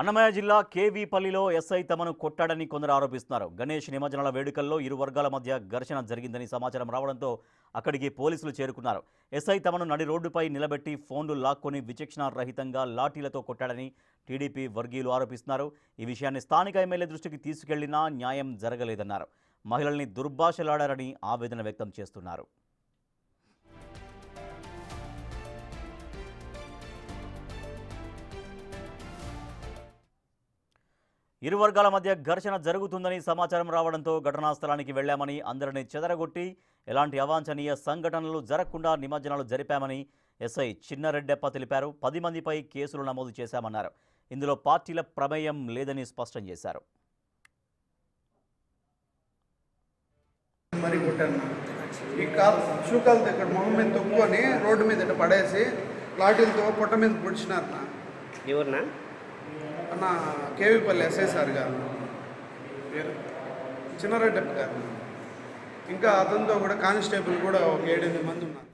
అన్నమయ్య జిల్లా కేవీపల్లిలో ఎస్ఐ తమను కొట్టాడని కొందరు ఆరోపిస్తున్నారు. గణేష్ నిమజ్జనాల వేడుకల్లో ఇరు వర్గాల మధ్య ఘర్షణ జరిగిందని సమాచారం రావడంతో అక్కడికి పోలీసులు చేరుకున్నారు. ఎస్ఐ తమను నడి రోడ్డుపై నిలబెట్టి ఫోన్లు లాక్కొని విచక్షణారహితంగా లాఠీలతో కొట్టాడని టీడీపీ వర్గీయులు ఆరోపిస్తున్నారు. ఈ విషయాన్ని స్థానిక ఎమ్మెల్యే దృష్టికి తీసుకెళ్లినా న్యాయం జరగలేదన్నారు. మహిళల్ని దుర్భాషలాడారని ఆవేదన వ్యక్తం చేస్తున్నారు. ఇరు వర్గాల మధ్య ఘర్షణ జరుగుతుందని సమాచారం రావడంతో ఘటనా స్థలానికి వెళ్లామని, అందరినీ చెదరగొట్టి ఎలాంటి అవాంఛనీయ సంఘటనలు జరగకుండా నిమజ్జనాలు జరిపామని ఎస్ఐ చిన్నరెడ్డెప్ప తెలిపారు. 10 మందిపై కేసులు నమోదు చేశామన్నారు. ఇందులో పార్టీల ప్రమేయం లేదని స్పష్టం చేశారు. షూకాలతో ఇక్కడ మొహం మీద తొక్కుని రోడ్డు మీద పడేసి లాఠీలతో పొట్ట మీద పొడిచినారన్న. ఎవరినా అన్న కేవీపల్లి ఎస్ఐ సార్ గారు, చిన్నారెడ్డి గారు, ఇంకా అతనితో కూడా కానిస్టేబుల్ కూడా ఒక 7-8 మంది ఉన్నారు.